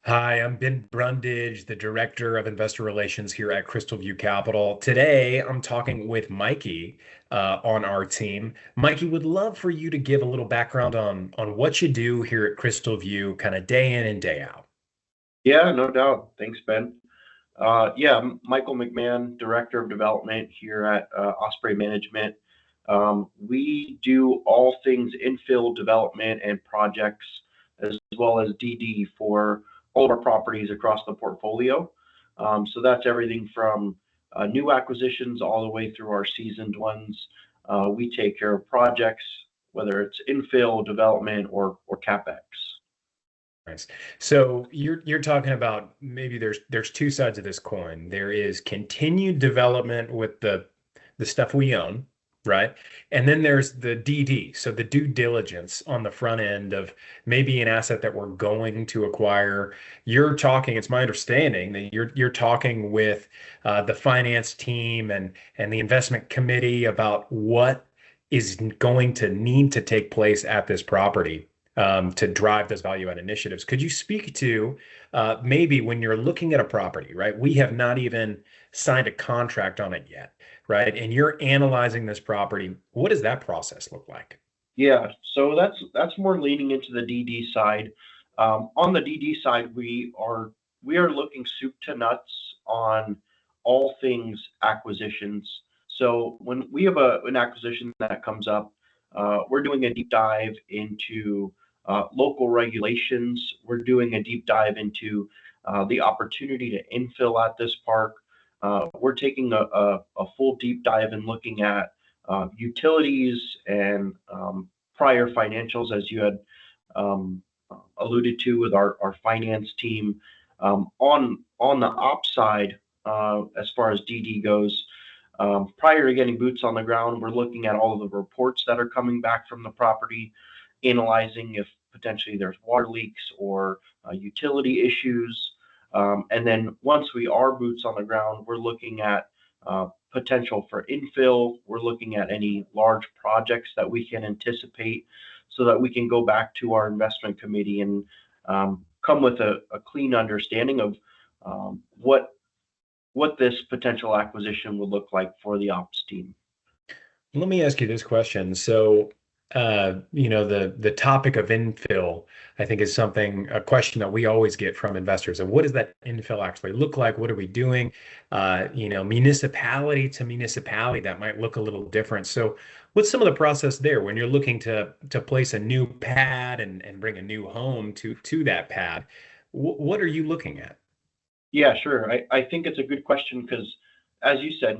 Hi, I'm Ben Brundage, the Director of Investor Relations here at Crystal View Capital. Today, I'm talking with Mikey on our team. Mikey, would love for you to give a little background on what you do here at Crystal View, kind of day in and day out. Yeah, no doubt. Thanks, Ben. I'm Michael McMahon, Director of Development here at Osprey Management. We do all things infill development and projects, as well as DD for all of our properties across the portfolio. So that's everything from new acquisitions all the way through our seasoned ones. We take care of projects, whether it's infill development or CapEx. Nice. So you're talking about maybe there's two sides of this coin. There is continued development with the stuff we own, right? And then there's the DD, so the due diligence on the front end of maybe an asset that we're going to acquire. You're talking, it's my understanding that you're talking with the finance team and the investment committee about what is going to need to take place at this property to drive those value add initiatives. Could you speak to maybe when you're looking at a property, right? We have not even signed a contract on it yet, right? And you're analyzing this property. What does that process look like? Yeah, so that's more leaning into the DD side. On the DD side, we are looking soup to nuts on all things acquisitions. So when we have an acquisition that comes up, we're doing a deep dive into local regulations. We're doing a deep dive into the opportunity to infill at this park. We're taking a full deep dive and looking at utilities and prior financials, as you had um, alluded to with our finance team. On the ops side, as far as DD goes, prior to getting boots on the ground, we're looking at all of the reports that are coming back from the property, analyzing if potentially there's water leaks or utility issues. And then once we are boots on the ground, we're looking at potential for infill. We're looking at any large projects that we can anticipate so that we can go back to our investment committee and come with a clean understanding of what this potential acquisition would look like for the ops team. Let me ask you this question. So, the topic of infill, I think, is a question that we always get from investors. And what does that infill actually look like? What are we doing? Municipality to municipality, that might look a little different. So, what's some of the process there when you're looking to place a new pad and bring a new home to that pad? What are you looking at? Yeah, sure. I think it's a good question because, as you said,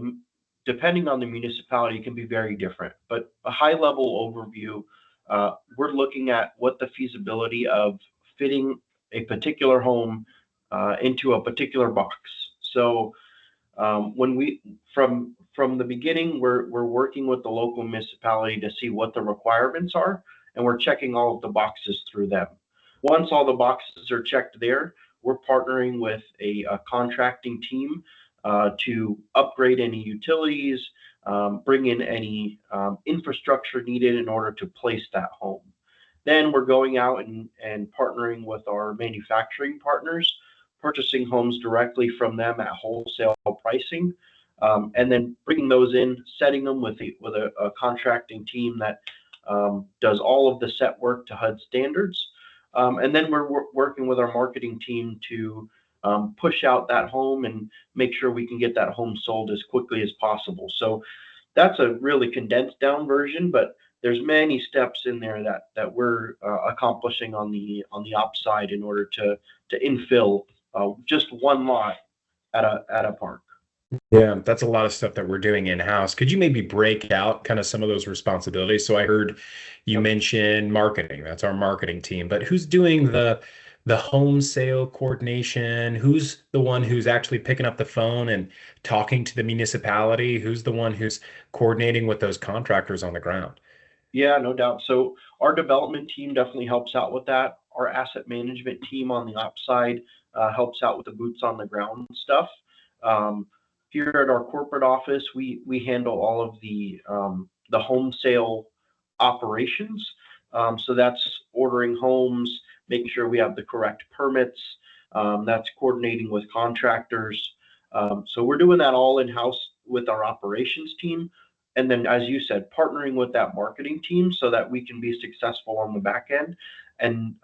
depending on the municipality, it can be very different. But a high level overview, we're looking at what the feasibility of fitting a particular home into a particular box. So when we from the beginning, we're working with the local municipality to see what the requirements are, and we're checking all of the boxes through them. Once all the boxes are checked there, we're partnering with a contracting team to upgrade any utilities, bring in any infrastructure needed in order to place that home. Then we're going out and partnering with our manufacturing partners, purchasing homes directly from them at wholesale pricing, and then bringing those in, setting them with a contracting team that does all of the set work to HUD standards. And then we're working with our marketing team to push out that home and make sure we can get that home sold as quickly as possible. So that's a really condensed down version, but there's many steps in there that we're accomplishing on the ops side in order to infill just one lot at a park. Yeah, that's a lot of stuff that we're doing in-house. Could you maybe break out kind of some of those responsibilities? So I heard you Yep. mention marketing. That's our marketing team. But who's doing the home sale coordination? Who's the one who's actually picking up the phone and talking to the municipality? Who's the one who's coordinating with those contractors on the ground? Yeah, no doubt. So our development team definitely helps out with that. Our asset management team on the ops side helps out with the boots on the ground stuff. Um, Here at our corporate office, we handle all of the home sale operations. So that's ordering homes, making sure we have the correct permits, That's coordinating with contractors. So we're doing that all in-house with our operations team. And then, as you said, partnering with that marketing team so that we can be successful on the back end and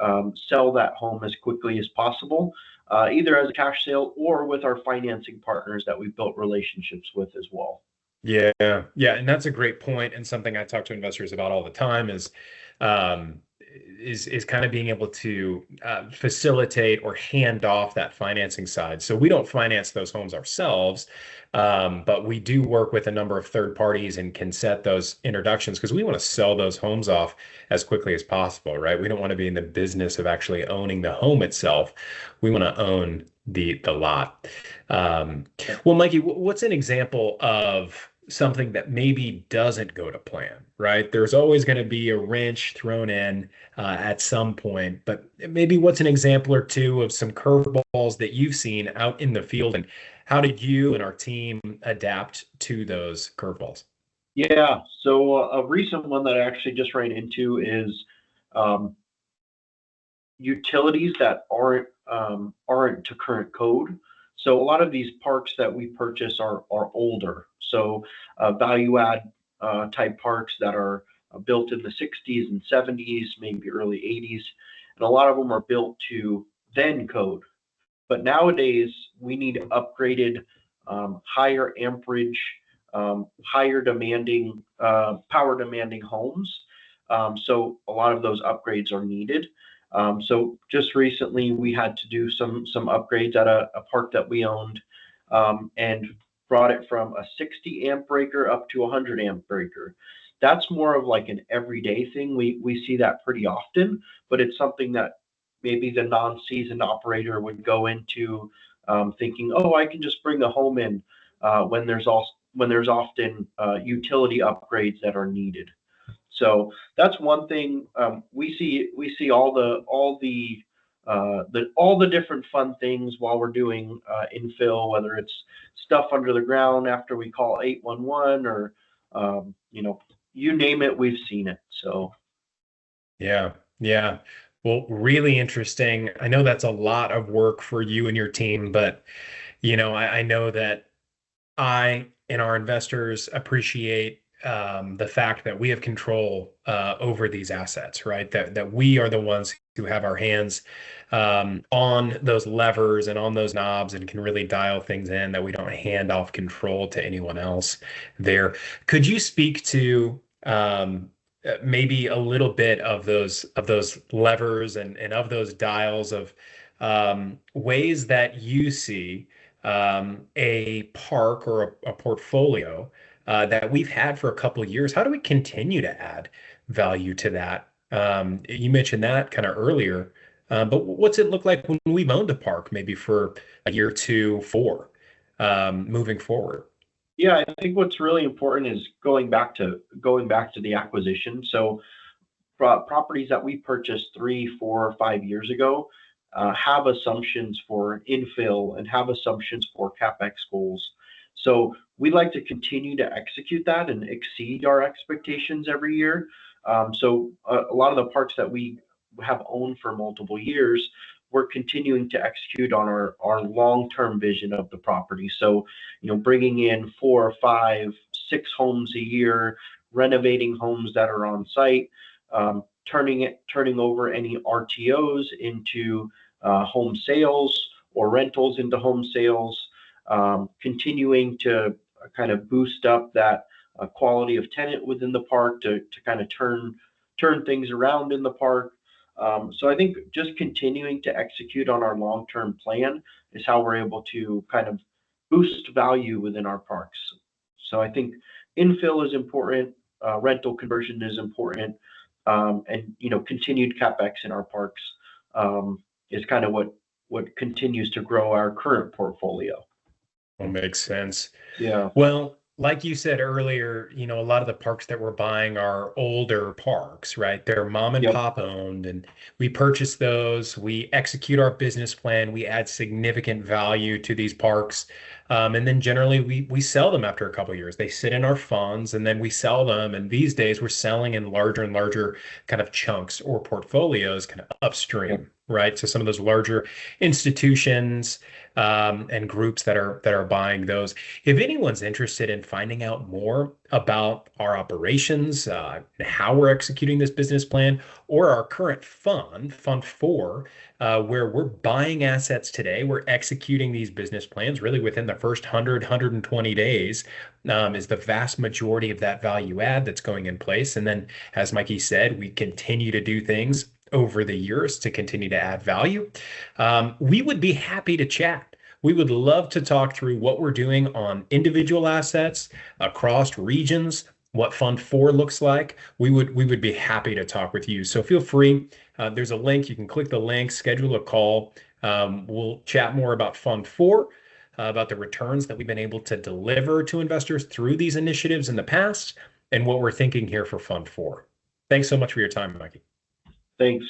sell that home as quickly as possible, either as a cash sale or with our financing partners that we've built relationships with as well. Yeah, yeah, and that's a great point, and something I talk to investors about all the time um, is kind of being able to facilitate or hand off that financing side. So we don't finance those homes ourselves, but we do work with a number of third parties and can set those introductions because we want to sell those homes off as quickly as possible, right? We don't want to be in the business of actually owning the home itself. We want to own the lot. Um, well, Mikey, what's an example of something that maybe doesn't go to plan, right? There's always going to be a wrench thrown in at some point, but maybe what's an example or two of some curveballs that you've seen out in the field, and how did you and our team adapt to those curveballs? Yeah, so a recent one that I actually just ran into is um, utilities that aren't to current code. So a lot of these parks that we purchase are older. So value add type parks that are built in the 60s and 70s, maybe early 80s, and a lot of them are built to then code. But nowadays we need upgraded, higher amperage, higher demanding, power demanding homes. So a lot of those upgrades are needed. So just recently, we had to do some upgrades at a park that we owned, and brought it from a 60 amp breaker up to a 100 amp breaker. That's more of like an everyday thing. We see that pretty often, but it's something that maybe the non-seasoned operator would go into, thinking, oh, I can just bring the home in, when there's often utility upgrades that are needed. So that's one thing. We see all the different fun things while we're doing infill, whether it's stuff under the ground after we call 811, or you name it, we've seen it. So Yeah, yeah. Well, really interesting. I know that's a lot of work for you and your team, but I know that I and our investors appreciate the fact that we have control over these assets, right? That we are the ones who have our hands on those levers and on those knobs and can really dial things in. That we don't hand off control to anyone else there. Could you speak to maybe a little bit of those levers and of those dials of ways that you see a park or a portfolio that we've had for a couple of years? How do we continue to add value to that? You mentioned that kind of earlier, but what's it look like when we've owned a park, maybe for a year, two, four, moving forward? yeah, I think what's really important is going back to the acquisition. So properties that we purchased 3, 4, 5 years ago have assumptions for infill and have assumptions for capex goals. So we like to continue to execute that and exceed our expectations every year. So a lot of the parks that we have owned for multiple years, we're continuing to execute on our long-term vision of the property. So, bringing in 4, 5, 6 homes a year, renovating homes that are on site, turning over any RTOs into home sales, or rentals into home sales, continuing to kind of boost up that quality of tenant within the park to kind of turn things around in the park. So I think just continuing to execute on our long-term plan is how we're able to kind of boost value within our parks. So I think infill is important, rental conversion is important, and continued capex in our parks is kind of what continues to grow our current portfolio. Well, makes sense. Yeah. Well, like you said earlier, a lot of the parks that we're buying are older parks, right? They're mom and Yep. pop owned, and we purchase those. We execute our business plan. We add significant value to these parks. And then generally we sell them after a couple of years. They sit in our funds and then we sell them. And these days we're selling in larger and larger kind of chunks or portfolios kind of Yep. upstream, right? So some of those larger institutions and groups that are buying those. If anyone's interested in finding out more about our operations, how we're executing this business plan, or our current fund, Fund 4, where we're buying assets today, we're executing these business plans really within the first 120 days, is the vast majority of that value add that's going in place. And then, as Mikey said, we continue to do things over the years to continue to add value. We would be happy to chat. We would love to talk through what we're doing on individual assets across regions, what Fund 4 looks like. We would be happy to talk with you. So feel free. There's a link. You can click the link, schedule a call. We'll chat more about Fund 4, about the returns that we've been able to deliver to investors through these initiatives in the past, and what we're thinking here for Fund 4. Thanks so much for your time, Mikey. Thanks.